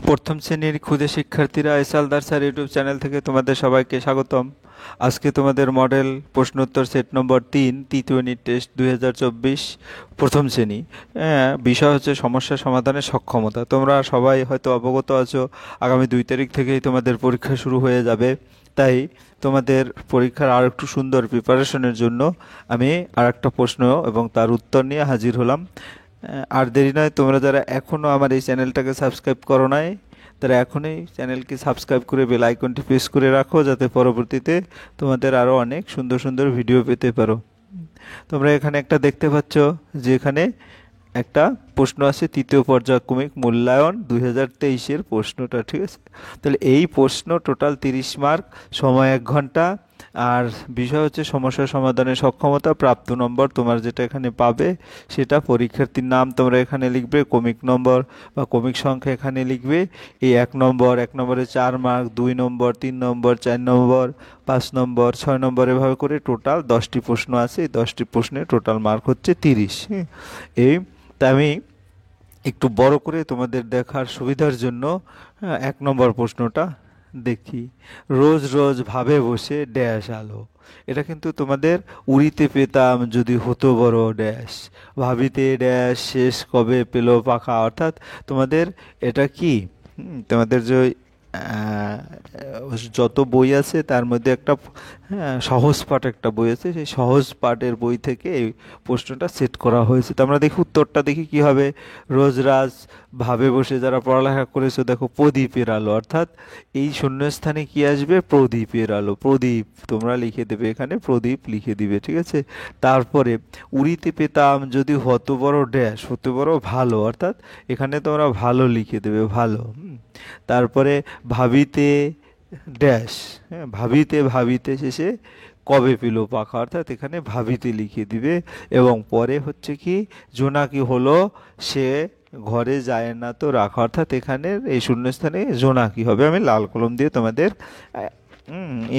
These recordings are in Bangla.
প্রথম শ্রেণীর ক্ষুদে শিক্ষার্থীরা এসএলদার স্যার ইউটিউব চ্যানেল থেকে তোমাদের সবাইকে স্বাগতম। আজকে তোমাদের মডেল প্রশ্নোত্তর সেট নম্বর 3 তৃতীয় ইউনিট টেস্ট 2024 প্রথম শ্রেণী। বিষয় হচ্ছে সমস্যা সমাধানের সক্ষমতা। তোমরা সবাই হয়তো অবগত আছো, আগামী 2 তারিখ থেকেই তোমাদের পরীক্ষা শুরু হয়ে যাবে। তাই তোমাদের পরীক্ষার আর একটু সুন্দর প্রিপারেশনের জন্য আমি আর একটা প্রশ্ন এবং তার উত্তর নিয়ে হাজির হলাম। আর দেরি নয়, তোমরা যারা এখনও আমার এই চ্যানেলটাকে সাবস্ক্রাইব করো নাই তারা এখনই চ্যানেলকে সাবস্ক্রাইব করে বেল আইকনটি প্রেস করে রাখো, যাতে পরবর্তীতে তোমাদের আরও অনেক সুন্দর সুন্দর ভিডিও পেতে পারো। তোমরা এখানে একটা দেখতে পাচ্ছ যে এখানে একটা প্রশ্ন আছে, তৃতীয় পর্যায়ক্রমিক মূল্যায়ন 2023-এর প্রশ্নটা, ঠিক আছে? তাহলে এই প্রশ্ন টোটাল 30 মার্ক, সময় 1 ঘন্টা, আর বিষয় হচ্ছে সমস্যা সমাধানের সক্ষমতা। প্রাপ্ত নম্বর তোমার যেটা এখানে পাবে সেটা পরীক্ষার্থীর নাম তোমরা এখানে লিখবে, ক্রমিক নম্বর বা ক্রমিক সংখ্যা এখানে লিখবে। এই 1 নম্বর, 1 নম্বরে 4 মার্ক, 2 নম্বর, 3 নম্বর, 4 নম্বর, 5 নম্বর, 6 নম্বর, এভাবে করে টোটাল 10টি প্রশ্ন আছে। এই 10টি প্রশ্নের টোটাল মার্ক হচ্ছে 30। এই তা আমি একটু বড় করে তোমাদের দেখার সুবিধার জন্য 1 নম্বর প্রশ্নটা দেখি। রোজ রোজ ভাবে বসে ড্যাশ আলো। এটা কিন্তু তোমাদের উড়িতে পেতাম যদি হতো বড় ড্যাশ, ভাবিতে ড্যাশ শেষ কবে পেলো পাখা। অর্থাৎ তোমাদের এটা কি তোমাদের যে যত বই আছে তার মধ্যে একটা সহজ পাঠ একটা বই আছে, সেই সহজ পাঠের বই থেকে এই প্রশ্নটা সেট করা হয়েছে। তো আমরা দেখি উত্তরটা, দেখি কি হবে। রোজরাজ ভাবে বসে যারা পড়ালেখা করেছো দেখো প্রদীপের আলো, অর্থাৎ এই শূন্যস্থানে কি আসবে, প্রদীপের আলো। প্রদীপ তোমরা লিখে দেবে এখানে, প্রদীপ লিখে দিবে, ঠিক আছে? তারপরে উড়িতে পেতাম যদি হতো বড় ড্যাশ, হতো বড় ভালো, অর্থাৎ এখানে তোমরা ভালো লিখে দেবে, ভালো। তারপরে ভাবিতে ড্যাশ, ভাবিতে ভাবিতে শেষে কবে পেল পাখা, অর্থাৎ এখানে ভাবিতে লিখে দিবে। এবং পরে হচ্ছে কি, জোনাকি হলো সে ঘরে যায় না তো রাখা, অর্থাৎ এখানে এই শূন্যস্থানে জোনাকি হবে। আমি লাল কলম দিয়ে তোমাদের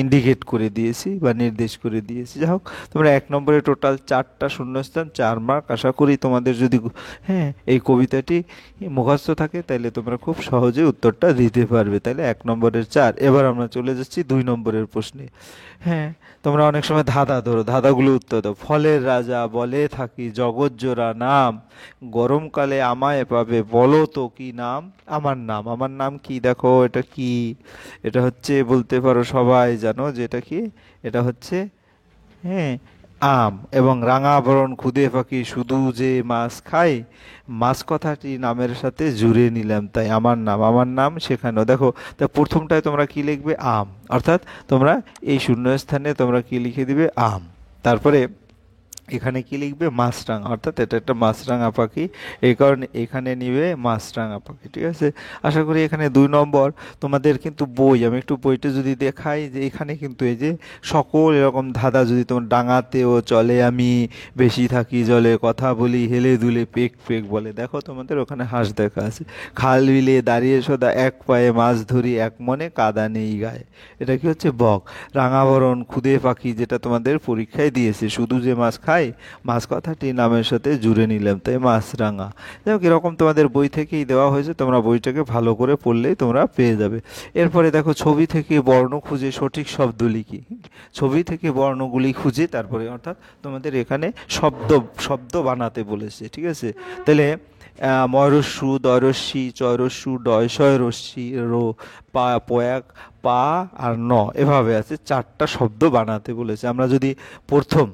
ইন্ডিকেট করে দিয়েছি বা নির্দেশ করে দিয়েছি। যাই হোক, তোমরা 1 নম্বরে টোটাল 4টা শূন্যস্থান, 4 মার্ক। আশা করি তোমাদের যদি এই কবিতাটি মুখস্থ থাকে তাহলে তোমরা খুব সহজে উত্তরটা দিতে পারবে। তাহলে 1 নম্বরের 4। এবার আমরা চলে যাচ্ছি 2 নম্বরের প্রশ্নে। তোমরা অনেক সময় ধাঁধা ধরো, ধাঁধাগুলো উত্তর দাও। ফলের রাজা বলে থাকি জগৎ জোড়া নাম, গরমকালে আমায় পাবে বলো তো কি নাম। আমার নাম, আমার নাম কি? দেখো এটা কি, এটা হচ্ছে বলতে পারো সবাই জানো যে এটা কি, এটা হচ্ছে আম। এবং রাঙা বরণ খুদে পাখি শুধু যে মাছ খাই, মাছ কথাটি নামের সাথে জুড়ে নিলাম তাই আমার নাম, আমার নাম শেখানো। দেখো, তা প্রথমটায় তোমরা কি লিখবে, আম, অর্থাৎ তোমরা এই শূন্যস্থানে তোমরা কি লিখে দিবে, আম। তারপরে এখানে কি লিখবে, মাছরাঙা, অর্থাৎ এটা একটা মাছরাঙা পাখি, এই কারণে এখানে নিবে মাছরাঙা পাখি, ঠিক আছে? আশা করি এখানে 2 নম্বর। তোমাদের কিন্তু বই, আমি একটু বইটা যদি দেখাই, যে এখানে কিন্তু এই যে সকল এরকম ধাঁধা, যদি তোমার ডাঙাতেও চলে আমি, বেশি থাকি জলে, কথা বলি হেলে দুলে, পেক পেক বলে। দেখো তোমাদের ওখানে হাঁস দেখা আছে। খাল বিলে দাঁড়িয়ে সদা এক পায়ে মাছ ধরি, এক মনে কাদা নেই গায়ে। এটা কি হচ্ছে, বক। রাঙাবরণ খুদে পাখি, যেটা তোমাদের পরীক্ষায় দিয়েছে, শুধু যে মাছ খায়, মাছ কথাটি নামের সাথে জুড়ে নিলাম তাই মাছরাঙা। যাই হোক, এরকম তোমাদের বই থেকেই দেওয়া হয়েছে, তোমরা বইটাকে ভালো করে পড়লেই তোমরা পেয়ে যাবে। এরপরে দেখো, ছবি থেকে বর্ণ খুঁজে সঠিক শব্দ লিখি। ছবি থেকে বর্ণগুলি খুঁজে তারপরে, অর্থাৎ তোমাদের এখানে শব্দ শব্দ বানাতে বলেছে, ঠিক আছে? তাহলে ময়রস্যু দয়রস্যি চয়রস্যু ডয়শয় রস্যি রো পা পয়াক পা আর ন, এভাবে আছে 4টা শব্দ বানাতে বলেছে। আমরা যদি প্রথম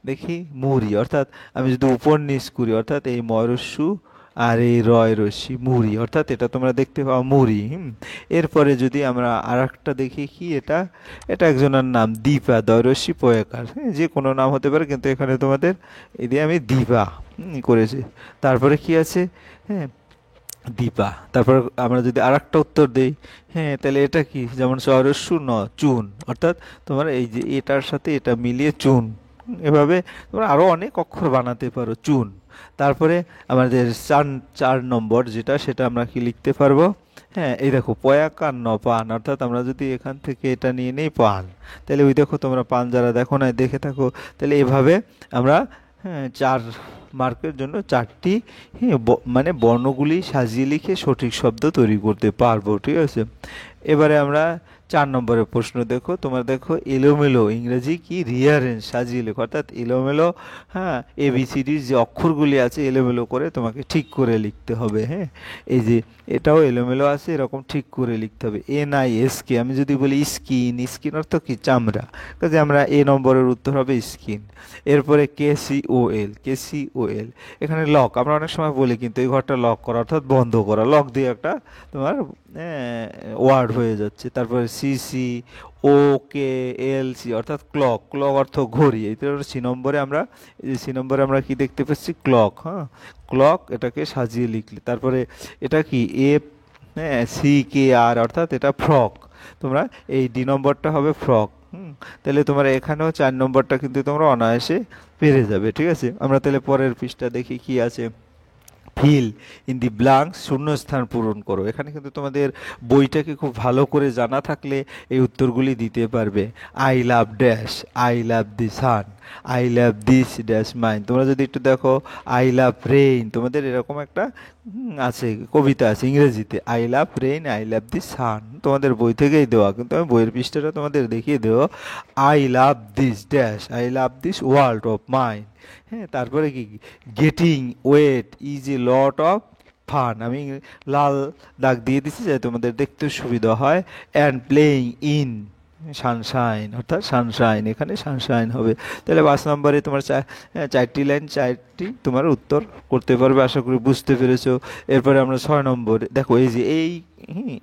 দেখি মুহুরি, অর্থাৎ আমি যদি উপর নিচ করি, অর্থাৎ এই ময়রস্যু আর এই রয় রস্যি, মুহুরি, অর্থাৎ এটা তোমরা দেখতে পাও মুহুরি। এরপরে যদি আমরা আর একটা দেখি, কি এটা, এটা একজনের নাম দীপা, দয়রস্যি পয়াকার, যে কোনো নাম হতে পারে, কিন্তু এখানে তোমাদের এই দিয়ে আমি দীপা করেছি। তারপরে কি আছে, দীপা। তারপর আমরা যদি আর একটা উত্তর দিই, তাহলে এটা কি, যেমন চয়রস্যু ন চুন, অর্থাৎ তোমার এই যে এটার সাথে এটা মিলিয়ে চুন। এভাবে তোমরা আরও অনেক অক্ষর বানাতে পারো, চুন। তারপরে আমাদের 4 নম্বর যেটা, সেটা আমরা কি লিখতে পারবো, এই দেখো পয়াকার ন পান, অর্থাৎ আমরা যদি এখান থেকে এটা নিয়ে নেই পান, তাহলে ওই দেখো তোমরা পান যারা দেখো না দেখে থাকো, তাহলে এভাবে আমরা 4 মার্কের জন্য 4টি মানে বর্ণগুলি সাজিয়ে লিখে সঠিক শব্দ তৈরি করতে পারবো, ঠিক আছে। এবারে আমরা 4 নম্বরের প্রশ্ন দেখো, তোমার দেখো এলোমেলো ইংরেজি কি রিয়ারেঞ্জ সাজিয়ে লেখো, অর্থাৎ এলোমেলো, হ্যাঁ, এবিসিডির যে অক্ষরগুলি আছে এলোমেলো করে তোমাকে ঠিক করে লিখতে হবে। হ্যাঁ, এই যে এটাও এলোমেলো আছে, এরকম ঠিক করে লিখতে হবে। NISK, আমি যদি বলি স্কিন, স্কিন অর্থ কি চামড়া, কাজে আমরা নম্বরের উত্তর হবে স্কিন। এরপরে KCOL, এখানে লক, আমরা অনেক সময় বলি কিন্তু এই ঘরটা লক করা অর্থাৎ বন্ধ করা, লক দিয়ে একটা তোমার ওয়ার্ড হয়ে যাচ্ছে। তারপরে CCOKLC অর্থাৎ ক্লক, ক্লক অর্থ ঘড়ি, এই নম্বরে আমরা, এই যে নম্বরে আমরা কি দেখতে পাচ্ছি ক্লক, হ্যাঁ, ক্লক, এটাকে সাজিয়ে লিখলে। তারপরে এটা কি FCKR অর্থাৎ এটা ফ্রক, তোমরা এই নম্বরটা হবে ফ্রক। তাহলে তোমরা এখানেও 4 নম্বরটা কিন্তু তোমরা অনায়াসে পেরে যাবে, ঠিক আছে। আমরা তাহলে পরের পৃষ্ঠা দেখি কি আছে। ফিল ইন দি ব্ল্যাঙ্কস, শূন্যস্থান পূরণ করো। এখানে কিন্তু তোমাদের বইটাকে খুব ভালো করে জানা থাকলে এই উত্তরগুলি দিতে পারবে। I love dash, I love the sun, I love this dash mine. তোমরা যদি একটু দেখো আই লাভ রেইন, তোমাদের এরকম একটা আছে, কবিতা আছে ইংরেজিতে, I love rain, I love the sun, তোমাদের বই থেকেই দেওয়া, কিন্তু আমি বইয়ের পৃষ্ঠাটা তোমাদের দেখিয়ে দেবো। I love this dash, I love this world of mine. হ্যাঁ, তারপরে কি getting wait is a lot of fun, আমি লাল দাগ দিয়ে দিচ্ছি যাতে তোমাদের দেখতে সুবিধা হয়। অ্যান্ড প্লেয়িং ইন সানশাইন অর্থাৎ সানশাইন, এখানে সানশাইন হবে। তাহলে 5 নম্বরে তোমার 4টি লাইন, 4টি তোমার উত্তর করতে পারবে, আশা করি বুঝতে পেরেছো। এরপরে আমরা 6 নম্বরে দেখো, এই যে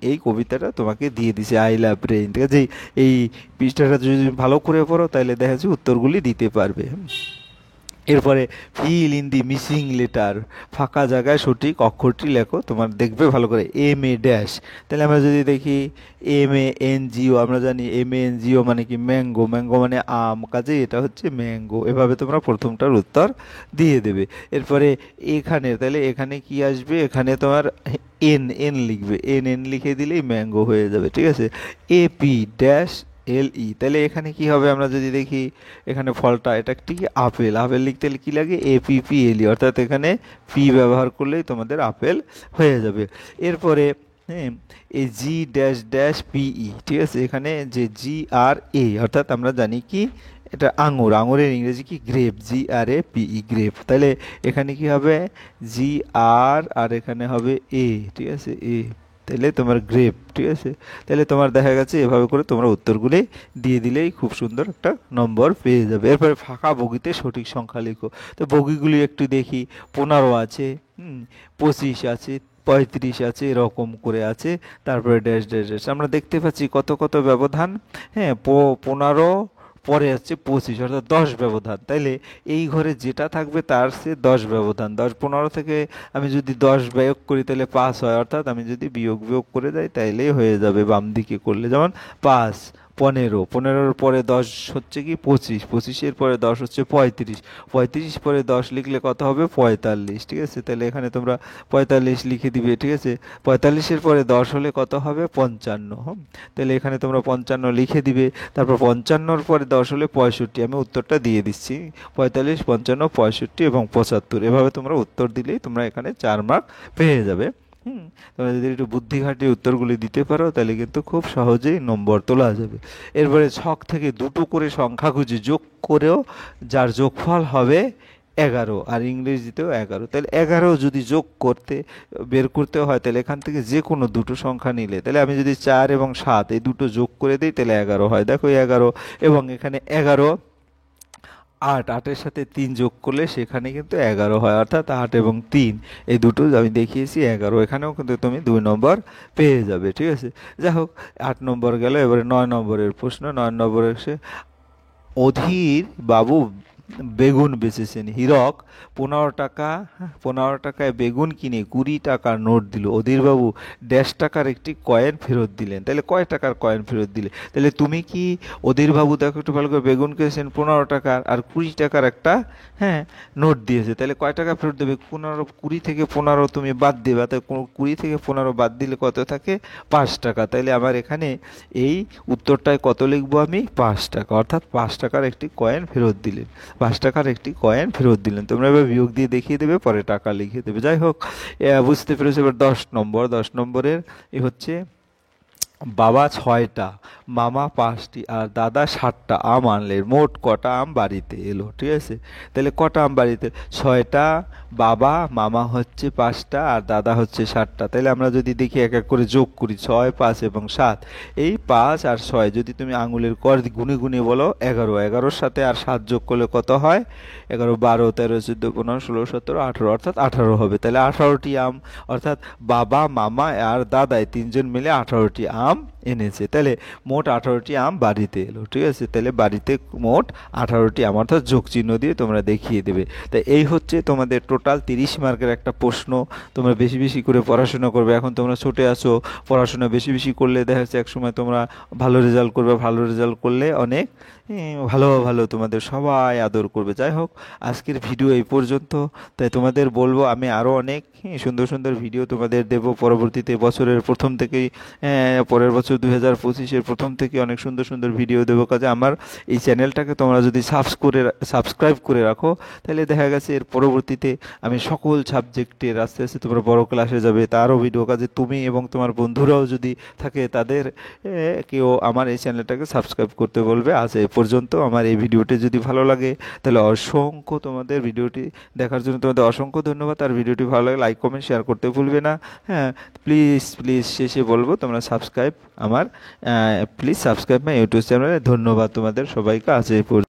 এই কবিতাটা তোমাকে দিয়ে দিছে আই লাভ রেইন, ঠিক আছে। এই পৃষ্ঠাটা যদি ভালো করে পড়ো তাহলে দেখা যাচ্ছে উত্তরগুলি দিতে পারবে। এরপরে fill in the missing letter, ফাঁকা জায়গায় সঠিক অক্ষরটি লেখো, তোমার দেখবে ভালো করে। MA ড্যাশ, তাহলে আমরা যদি দেখি MANGO, আমরা জানি MANGO মানে কি ম্যাঙ্গো, ম্যাঙ্গো মানে আম, কাজে এটা হচ্ছে ম্যাঙ্গো। এভাবে তোমরা প্রথমটার উত্তর দিয়ে দেবে। এরপরে এখানে, তাহলে এখানে কি আসবে, এখানে তোমার এন লিখবে, এন লিখে দিলেই ম্যাঙ্গো হয়ে যাবে, ঠিক আছে। AP ড্যাশ LE, তাহলে এখানে কি হবে, আমরা যদি দেখি এখানে ফলটা, এটা একটি আপেল, আপেল লিখতে হলে কি লাগে APPLE, অর্থাৎ এখানে পি ব্যবহার করলেই তোমাদের আপেল হয়ে যাবে। এরপরে হ্যাঁ, এই G ড্যাশ ড্যাশ PE, ঠিক আছে, এখানে যে GRA অর্থাৎ আমরা জানি কি এটা আঙুর, আঙুরের ইংরেজি কি গ্রেপ, GRAPE গ্রেপ, তাহলে এখানে কি হবে GR আর এখানে হবে A, ঠিক আছে, A, তাহলে তোমার গ্রেপ, ঠিক আছে। তাহলে তোমার দেখা গেছে এভাবে করে তোমরা উত্তরগুলি দিয়ে দিলেই খুব সুন্দর একটা নম্বর পেয়ে যাবে। এরপরে ফাঁকা বগিতে সঠিক সংখ্যা লিখো, তো বগিগুলি একটু দেখি। 15 আছে, 25 আছে, 35 আছে, এরকম করে আছে। তারপরে ড্যাশ ড্যাশ ড্যাশ, আমরা দেখতে পাচ্ছি কত কত ব্যবধান। হ্যাঁ, 15 পরে হচ্ছে 25 অর্থাৎ 10 ব্যবধান, তাইলে এই ঘরে যেটা থাকবে তার সে 10 ব্যবধান। 15 থেকে আমি যদি 10 বিয়োগ করি তাহলে 5 হয়, অর্থাৎ আমি যদি বিয়োগ করে যাই তাইলেই হয়ে যাবে বাম দিকে করলে, যেমন 5, 15, 15-র পরে 10 হচ্ছে কি 25, 25-এর পরে 10 হচ্ছে 35, 35 পরে 10 লিখলে কত হবে 45, ঠিক আছে। তাহলে এখানে তোমরা 45 লিখে দিবে, ঠিক আছে। 45-এর পরে 10 হলে কত হবে 55, তাহলে এখানে তোমরা 55 লিখে দিবে। তারপর 55-র পরে 10 হলে 65, আমি উত্তরটা দিয়ে দিচ্ছি 45, 55, 65 এবং 75, এভাবে তোমরা উত্তর দিলেই তোমরা এখানে 4 মার্ক পেয়ে যাবে। তোমরা যদি একটু বুদ্ধি খাটিয়ে উত্তরগুলি দিতে পারো তাহলে কিন্তু খুব সহজেই নম্বর তোলা যাবে। এরপরে ছক থেকে দুটো করে সংখ্যা খুঁজে যোগ করেও যার যোগফল হবে 11, আর ইংরেজিতেও 11, তাহলে 11 যদি বের করতে হয় তাহলে এখান থেকে যে কোনো দুটো সংখ্যা নিলে, তাহলে আমি যদি 4 এবং 7 এই দুটো যোগ করে দিই তাহলে 11 হয়। দেখো 11, এবং এখানে 11, 8, 8-এর সাথে 3 যোগ করলে সেখানে কিন্তু 11 হয়, অর্থাৎ 8 এবং 3 এই দুটো আমি দেখিয়েছি 11, এখানেও কিন্তু তুমি 2 নম্বর পেয়ে যাবে, ঠিক আছে। যাই হোক, 8 নম্বর গেল। এবারে 9 নম্বরের প্রশ্ন। 9 নম্বরে এসে অধীর বাবু বেগুন বেচেছেন, হীরক 15 টাকা, 15 টাকায় বেগুন কিনে 20 টাকার নোট দিল, অধীরবাবু ড্যাশ টাকার একটি কয়েন ফেরত দিলেন, তাহলে কয় টাকার কয়েন ফেরত দিলে, তাহলে তুমি কি অধীরবাবু দেখো একটু ভালো করে, বেগুন কিনেছেন 15 টাকার আর 20 টাকার একটা নোট দিয়েছে, তাহলে কয় টাকা ফেরত দেবে, 20 থেকে 15 তুমি বাদ দেবে, তাই 20 থেকে 15 বাদ দিলে কত থাকে 5 টাকা, তাইলে আমার এখানে এই উত্তরটায় কত লিখবো আমি 5 টাকা, অর্থাৎ 5 টাকার একটি কয়েন ফেরত দিলেন। 5 টাকার একটি কয়েন ফেরত দিলেন। তোমরা এবার বিয়োগ দিয়ে দেখিয়ে দেবে, পরে টাকা লিখে দেবে। যাই হোক, বুঝতে পেরেছো। এবার 10 নম্বরের হচ্ছে বাবা 6টা, মামা 5টি আর দাদা 7টা আম আনলেন, মোট কটা আম বাড়িতে এলো? ঠিক আছে, তাহলে কটা আম বাড়িতে? 6টা, বাবা মামা হচ্ছে 5টা আর দাদা হচ্ছে 7টা। তাহলে আমরা যদি দেখি এক এক করে যোগ করি, 6, 5 এবং 7, এই 5 আর 6 যদি তুমি আঙুলের কর গুনে গুনে বলো 11, 11-র সাথে আর 7 যোগ করলে কত হয়? 11, 12, 13, 14, 15, 16, 17, 18, অর্থাৎ 18 হবে। তাহলে 18টি আম, অর্থাৎ বাবা মামা আর দাদাই 3জন মিলে 18টি আম এনেছে। তাহলে মোট 18টি আম বাড়িতে এলো। ঠিক আছে, তাহলে বাড়িতে মোট 18টি আম, অর্থাৎ যোগ চিহ্ন দিয়ে তোমরা দেখিয়ে দেবে। তাই এই হচ্ছে তোমাদের টোটাল 30 মার্কের একটা প্রশ্ন। তোমরা বেশি বেশি করে পড়াশোনা করবে। এখন তোমরা ছুটে আসো, পড়াশোনা বেশি বেশি করলে দেখা যাচ্ছে একসময় তোমরা ভালো রেজাল্ট করবে। ভালো রেজাল্ট করলে অনেক ভালো ভালো তোমাদের সবাই আদর করবে। যাই হোক, আজকের ভিডিও এই পর্যন্ত। তাই তোমাদের বলবো আমি আরও অনেক সুন্দর সুন্দর ভিডিও তোমাদের দেব পরবর্তীতে। বছরের প্রথম থেকেই, পরের বছর 2025-এর প্রথম থেকে অনেক সুন্দর সুন্দর ভিডিও দেবো। কাজে আমার এই চ্যানেলটাকে তোমরা যদি সাবস্ক্রাইব করে রাখো, তাহলে দেখা গেছে এর পরবর্তীতে আমি সকল সাবজেক্টের আস্তে আস্তে তোমরা বড় ক্লাসে যাবে তারও ভিডিও। কাজে তুমি এবং তোমার বন্ধুরাও যদি থাকে তাদের কেউ আমার এই চ্যানেলটাকে সাবস্ক্রাইব করতে বলবে। আজ এ পর্যন্ত। আমার এই ভিডিওটি যদি ভালো লাগে তাহলে অসংখ্য, তোমাদের ভিডিওটি দেখার জন্য তোমাদের অসংখ্য ধন্যবাদ। আর ভিডিওটি ভালো লাগে লাইক কমেন্ট শেয়ার করতে ভুলবে না। হ্যাঁ, প্লিজ প্লিজ শেষে বলবো তোমরা সাবস্ক্রাইব আমার প্লিজ সাবস্ক্রাইব মাই ইউটিউব চ্যানেলে। ধন্যবাদ তোমাদের সবাইকে। আজ এই পর্যন্ত।